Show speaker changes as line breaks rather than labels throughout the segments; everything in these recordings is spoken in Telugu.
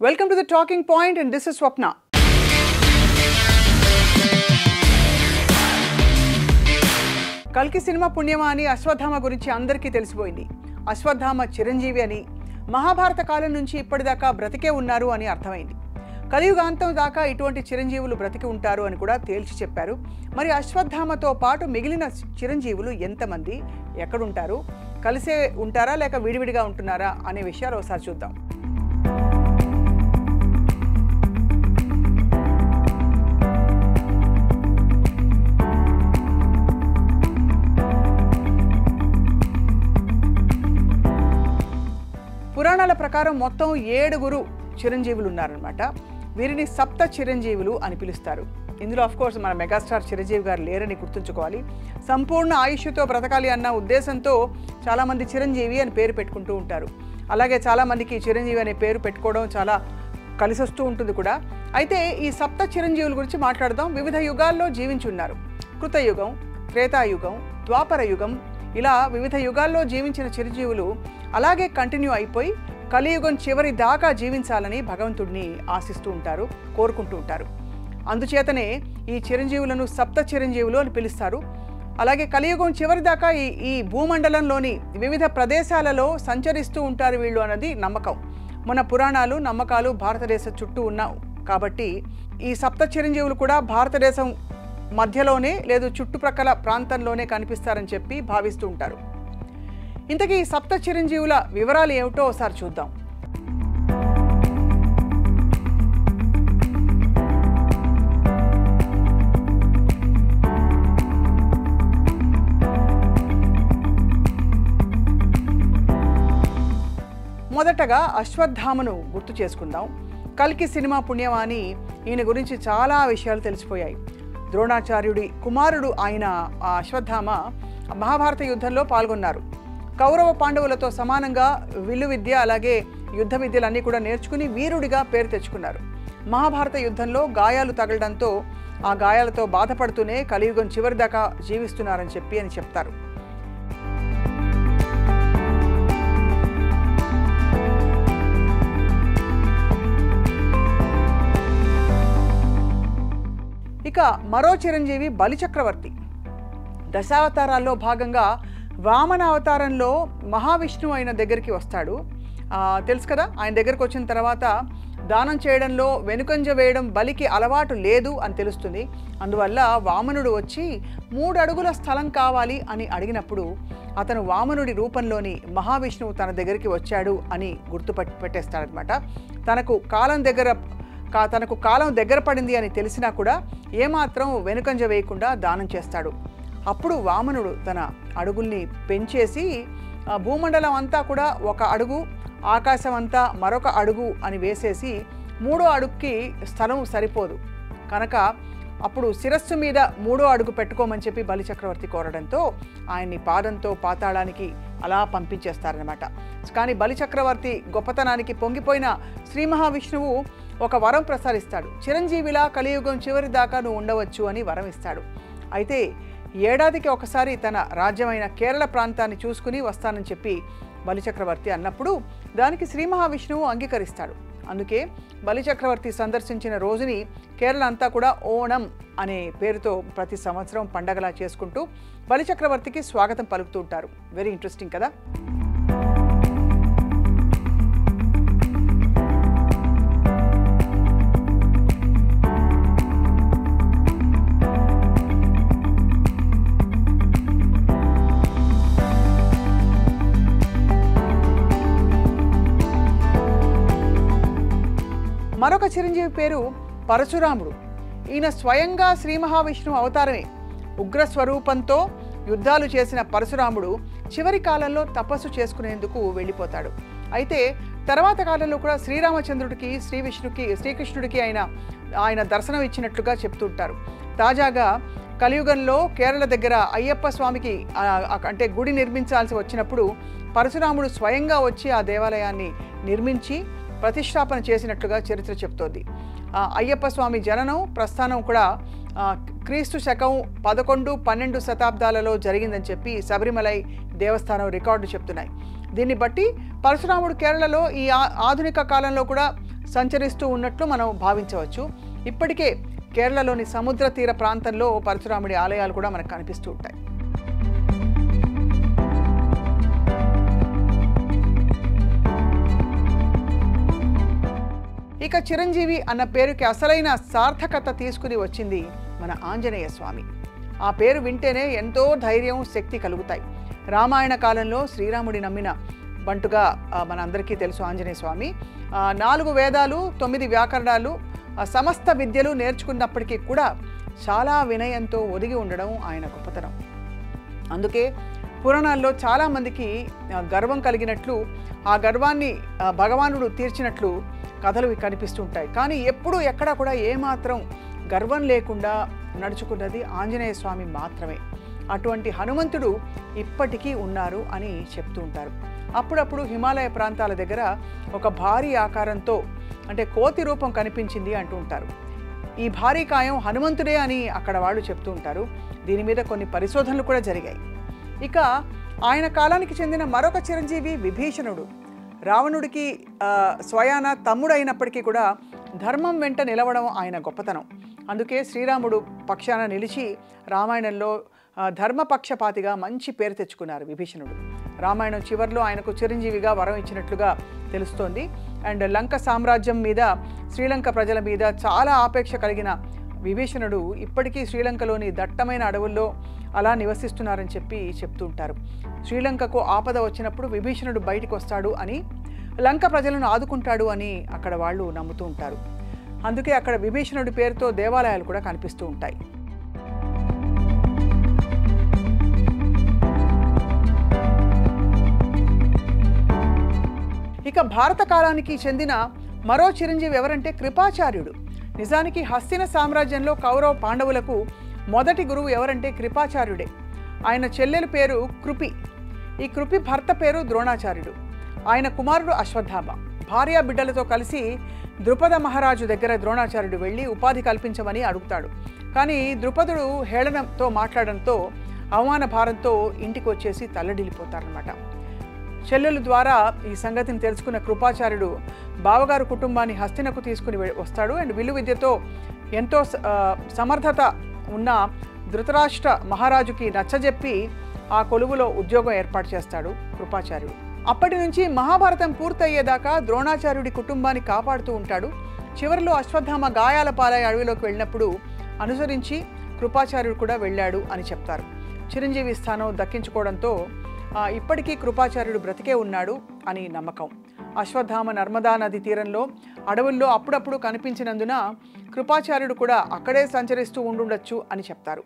Welcome to the Talking Point, and this is Swapna. కల్కి సినిమా పుణ్యమా అని అశ్వత్థామ గురించి అందరికీ తెలిసిపోయింది. అశ్వత్థామ చిరంజీవి అని, మహాభారత కాలం నుంచి ఇప్పటిదాకా బ్రతికే ఉన్నారు అని అర్థమైంది. కలియుగాంతం దాకా ఇటువంటి చిరంజీవులు బ్రతికి ఉంటారు అని కూడా తేల్చి చెప్పారు. మరి అశ్వత్థామతో పాటు మిగిలిన చిరంజీవులు ఎంతమంది, ఎక్కడుంటారు, కలిసే ఉంటారా లేక విడివిడిగా ఉంటున్నారా అనే విషయాలు ఒకసారి చూద్దాం. పురాణాల ప్రకారం మొత్తం 7 చిరంజీవులు ఉన్నారనమాట. వీరిని సప్త చిరంజీవులు అని పిలుస్తారు. ఇందులో ఆఫ్కోర్స్ మన మెగాస్టార్ చిరంజీవి గారు లేరని గుర్తుంచుకోవాలి. సంపూర్ణ ఆయుష్తో బ్రతకాలి అన్న ఉద్దేశంతో చాలామంది చిరంజీవి అని పేరు పెట్టుకుంటూ ఉంటారు. అలాగే చాలామందికి చిరంజీవి అనే పేరు పెట్టుకోవడం చాలా కలిసొస్తూ ఉంటుంది కూడా. అయితే ఈ సప్త చిరంజీవుల గురించి మాట్లాడదాం. వివిధ యుగాల్లో జీవించి ఉన్నారు. కృతయుగం, త్రేతాయుగం, ద్వాపర యుగం, ఇలా వివిధ యుగాల్లో జీవించిన చిరంజీవులు అలాగే కంటిన్యూ అయిపోయి కలియుగం చివరి దాకా జీవించాలని భగవంతుడిని ఆశిస్తూ ఉంటారు, కోరుకుంటూ ఉంటారు. అందుచేతనే ఈ చిరంజీవులను సప్త చిరంజీవులు అని పిలుస్తారు. అలాగే కలియుగం చివరి దాకా ఈ భూమండలంలోని వివిధ ప్రదేశాలలో సంచరిస్తూ ఉంటారు వీళ్ళు అన్నది నమ్మకం. మన పురాణాలు, నమ్మకాలు భారతదేశం చుట్టూ ఉన్నావు కాబట్టి ఈ సప్త చిరంజీవులు కూడా భారతదేశం మధ్యలోనే లేదు చుట్టుప్రక్కల ప్రాంతంలోనే కనిపిస్తారని చెప్పి భావిస్తూ ఉంటారు. ఇంతకీ ఈ సప్త చిరంజీవుల వివరాలు ఏమిటో ఒకసారి చూద్దాం. మొదటగా అశ్వత్థామను గుర్తు చేసుకుందాం. కల్కి సినిమా పుణ్యమా అని ఈయన గురించి చాలా విషయాలు తెలిసిపోయాయి. ద్రోణాచార్యుడి కుమారుడు ఆయన అశ్వత్థామ మహాభారత యుద్ధంలో పాల్గొన్నారు. కౌరవ పాండవులతో సమానంగా విల్లు విద్య అలాగే యుద్ధ విద్యలన్నీ కూడా నేర్చుకుని వీరుడిగా పేరు తెచ్చుకున్నారు. మహాభారత యుద్ధంలో గాయాలు తగలడంతో ఆ గాయాలతో బాధపడుతూనే కలియుగం చివరి దాకా జీవిస్తున్నారని చెప్తారు. ఇక మరో చిరంజీవి బలిచక్రవర్తి. దశావతారాల్లో భాగంగా వామన అవతారంలో మహావిష్ణువు ఆయన దగ్గరికి వస్తాడు. తెలుసు కదా, ఆయన దగ్గరికి వచ్చిన తర్వాత దానం చేయడంలో వెనుకంజ వేయడం బలికి అలవాటు లేదు అని తెలుస్తుంది. అందువల్ల వామనుడు వచ్చి 3 అడుగుల స్థలం కావాలి అని అడిగినప్పుడు అతను వామనుడి రూపంలోని మహావిష్ణువు తన దగ్గరికి వచ్చాడు అని పెట్టేస్తాడనమాట. తనకు కాలం దగ్గర పడింది అని తెలిసినా కూడా ఏమాత్రం వెనుకంజ వేయకుండా దానం చేస్తాడు. అప్పుడు వామనుడు తన అడుగుల్ని పెంచేసి భూమండలం అంతా కూడా 1 అడుగు, ఆకాశం అంతా మరొక అడుగు అని వేసేసి 3వ అడుగుకి స్థలం సరిపోదు కనుక అప్పుడు శిరస్సు మీద 3వ అడుగు పెట్టుకోమని చెప్పి బలిచక్రవర్తి కోరడంతో ఆయన్ని పాదంతో పాతాళానికి అలా పంపించేస్తారనమాట. కానీ బలిచక్రవర్తి గొప్పతనానికి పొంగిపోయిన శ్రీ మహావిష్ణువు ఒక వరం ప్రసాదిస్తాడు. చిరంజీవిలా కలియుగం చివరి దాకా నువ్వు ఉండవచ్చు అని వరం ఇస్తాడు. అయితే ఏడాదికి ఒకసారి తన రాజ్యమైన కేరళ ప్రాంతాన్ని చూసుకుని వస్తానని చెప్పి బలిచక్రవర్తి అన్నప్పుడు దానికి శ్రీ మహావిష్ణువు అంగీకరిస్తాడు. అందుకే బలిచక్రవర్తి సందర్శించిన రోజుని కేరళ అంతా కూడా ఓణం అనే పేరుతో ప్రతి సంవత్సరం పండగలా చేసుకుంటూ బలిచక్రవర్తికి స్వాగతం పలుకుతూ ఉంటారు. వెరీ ఇంట్రెస్టింగ్ కదా. మరొక చిరంజీవి పేరు పరశురాముడు. ఈయన స్వయంగా శ్రీ మహావిష్ణువు అవతారమే. ఉగ్రస్వరూపంతో యుద్ధాలు చేసిన పరశురాముడు చివరి కాలంలో తపస్సు చేసుకునేందుకు వెళ్ళిపోతాడు. అయితే తర్వాత కాలంలో కూడా శ్రీరామచంద్రుడికి, శ్రీకృష్ణుడికి ఆయన దర్శనం ఇచ్చినట్లుగా చెప్తుంటారు. తాజాగా కలియుగంలో కేరళ దగ్గర అయ్యప్ప స్వామికి అంటే గుడి నిర్మించాల్సి వచ్చినప్పుడు పరశురాముడు స్వయంగా వచ్చి ఆ దేవాలయాన్ని నిర్మించి ప్రతిష్టాపన చేసినట్లుగా చరిత్ర చెప్తోంది. అయ్యప్ప స్వామి జననం, ప్రస్థానం కూడా క్రీస్తు శకం 11-12 శతాబ్దాలలో జరిగిందని చెప్పి శబరిమలై దేవస్థానం రికార్డు చెప్తున్నాయి. దీన్ని బట్టి పరశురాముడు కేరళలో ఈ ఆధునిక కాలంలో కూడా సంచరిస్తూ ఉన్నట్లు మనం భావించవచ్చు. ఇప్పటికే కేరళలోని సముద్ర తీర ప్రాంతంలో పరశురాముడి ఆలయాలు కూడా మనకు కనిపిస్తూ ఉంటాయి. ఇక చిరంజీవి అన్న పేరుకి అసలైన సార్థకత తీసుకుని వచ్చింది మన ఆంజనేయ స్వామి. ఆ పేరు వింటేనే ఎంతో ధైర్యం, శక్తి కలుగుతాయి. రామాయణ కాలంలో శ్రీరాముడి నమ్మిన బంటుగా మనందరికీ తెలుసు ఆంజనేయ స్వామి. 4 వేదాలు, 9 వ్యాకరణాలు, సమస్త విద్యలు నేర్చుకున్నప్పటికీ కూడా చాలా వినయంతో ఒదిగి ఉండడం ఆయన గొప్పతనం. అందుకే పురాణాల్లో చాలామందికి గర్వం కలిగినట్లు, ఆ గర్వాన్ని భగవానుడు తీర్చినట్లు కథలు కనిపిస్తుంటాయి. కానీ ఎప్పుడు ఎక్కడా కూడా ఏమాత్రం గర్వం లేకుండా నడుచుకున్నది ఆంజనేయ స్వామి మాత్రమే. అటువంటి హనుమంతుడు ఇప్పటికీ ఉన్నారు అని చెప్తూ ఉంటారు. అప్పుడప్పుడు హిమాలయ ప్రాంతాల దగ్గర ఒక భారీ ఆకారంతో, అంటే కోతి రూపం కనిపించింది అంటూ ఉంటారు. ఈ భారీ కాయం హనుమంతుడే అని అక్కడ వాళ్ళు చెప్తూ ఉంటారు. దీని మీద కొన్ని పరిశోధనలు కూడా జరిగాయి. ఇక ఆయన కాలానికి చెందిన మరొక చిరంజీవి విభీషణుడు. రావణుడికి స్వయాన తమ్ముడు అయినప్పటికీ కూడా ధర్మం వెంట నిలవడం ఆయన గొప్పతనం. అందుకే శ్రీరాముడు పక్షాన నిలిచి రామాయణంలో ధర్మపక్షపాతిగా మంచి పేరు తెచ్చుకున్నారు విభీషణుడు. రామాయణం చివరిలో ఆయనకు చిరంజీవిగా వరం ఇచ్చినట్లుగా తెలుస్తోంది. అండ్ లంక సామ్రాజ్యం మీద, శ్రీలంక ప్రజల మీద చాలా ఆపేక్ష కలిగిన విభీషణుడు ఇప్పటికీ శ్రీలంకలోని దట్టమైన అడవుల్లో అలా నివసిస్తున్నారని చెప్తూ ఉంటారు. శ్రీలంకకు ఆపద వచ్చినప్పుడు విభీషణుడు బయటికి వస్తాడు అని, లంక ప్రజలను ఆదుకుంటాడు అని అక్కడ వాళ్ళు నమ్ముతూ ఉంటారు. అందుకే అక్కడ విభీషణుడి పేరుతో దేవాలయాలు కూడా కనిపిస్తూ ఉంటాయి. ఇక భారత కాలానికి చెందిన మరో చిరంజీవి ఎవరంటే కృపాచార్యుడు. నిజానికి హస్తిన సామ్రాజ్యంలో కౌరవ పాండవులకు మొదటి గురువు ఎవరంటే కృపాచార్యుడే. ఆయన చెల్లెల పేరు కృపి. ఈ కృపి భర్త పేరు ద్రోణాచార్యుడు. ఆయన కుమారుడు అశ్వత్థామ. భార్య బిడ్డలతో కలిసి ద్రుపద మహారాజు దగ్గర ద్రోణాచార్యుడు వెళ్ళి ఉపాధి కల్పించమని అడుగుతాడు. కానీ ద్రుపదుడు హేళనతో మాట్లాడడంతో అవమాన భారంతో ఇంటికి వచ్చేసి తల్లడిల్లిపోతారనమాట. చెల్లెల ద్వారా ఈ సంగతిని తెలుసుకున్న కృపాచార్యుడు బావగారు కుటుంబాన్ని హస్తినకు తీసుకుని వస్తాడు. అండ్ విల్లు విద్యతో ఎంతో సమర్థత ఉన్న ధృతరాష్ట్ర మహారాజుకి నచ్చజెప్పి ఆ కొలువులో ఉద్యోగం ఏర్పాటు చేస్తాడు కృపాచార్యుడు. అప్పటి నుంచి మహాభారతం పూర్తయ్యేదాకా ద్రోణాచార్యుడి కుటుంబాన్ని కాపాడుతూ ఉంటాడు. చివరిలో అశ్వత్థామ గాయాల పాలై అడవిలోకి వెళ్ళినప్పుడు అనుసరించి కృపాచార్యుడు కూడా వెళ్ళాడు అని చెప్తారు. చిరంజీవి స్థానం దక్కించుకోవడంతో ఇప్పటికీ కృపాచార్యుడు బ్రతికే ఉన్నాడు అని నమ్మకం. అశ్వత్థామ నర్మదా నది తీరంలో అడవుల్లో అప్పుడప్పుడు కనిపించినందున కృపాచార్యుడు కూడా అక్కడే సంచరిస్తూ ఉండుండొచ్చు అని చెప్తారు.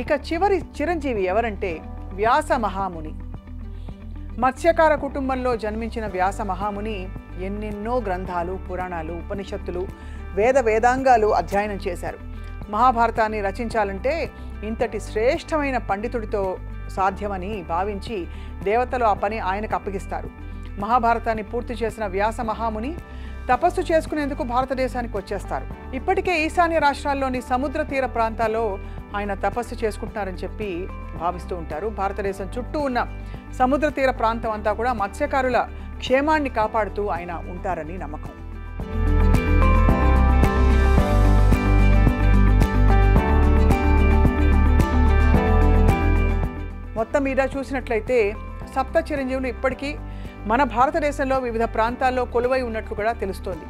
ఇక చివరి చిరంజీవి ఎవరంటే వ్యాస మహాముని. మత్స్యకార కుటుంబంలో జన్మించిన వ్యాస మహాముని ఎన్నెన్నో గ్రంథాలు, పురాణాలు, ఉపనిషత్తులు, వేదాంగాలు అధ్యయనం చేశారు. మహాభారతాన్ని రచించాలంటే ఇంతటి శ్రేష్టమైన పండితుడితో సాధ్యమని భావించి దేవతలు ఆ పని ఆయనకు అప్పగిస్తారు. మహాభారతాన్ని పూర్తి చేసిన వ్యాస మహాముని తపస్సు చేసుకునేందుకు భారతదేశానికి వచ్చేస్తారు. ఇప్పటికే ఈశాన్య రాష్ట్రాల్లోని సముద్ర తీర ప్రాంతాల్లో ఆయన తపస్సు చేసుకుంటున్నారని భావిస్తూ ఉంటారు. భారతదేశం చుట్టూ ఉన్న సముద్ర తీర ప్రాంతం అంతా కూడా మత్స్యకారుల క్షేమాన్ని కాపాడుతూ ఆయన ఉంటారని నమ్మకం. మొత్తం మీద చూసినట్లయితే సప్త చిరంజీవులు ఇప్పటికీ మన భారతదేశంలో వివిధ ప్రాంతాల్లో కొలువై ఉన్నట్లు కూడా తెలుస్తోంది.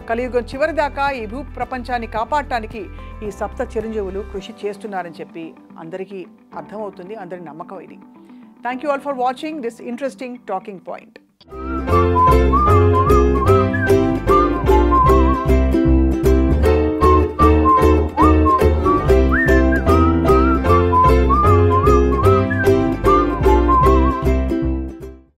కలియుగం చివరి దాకా ఈ భూ ప్రపంచాన్ని కాపాడటానికి ఈ సప్త చిరంజీవులు కృషి చేస్తున్నారని అందరికీ అర్థమవుతుంది. అందరి నమ్మకం ఇది. Thank you all for watching this interesting talking point.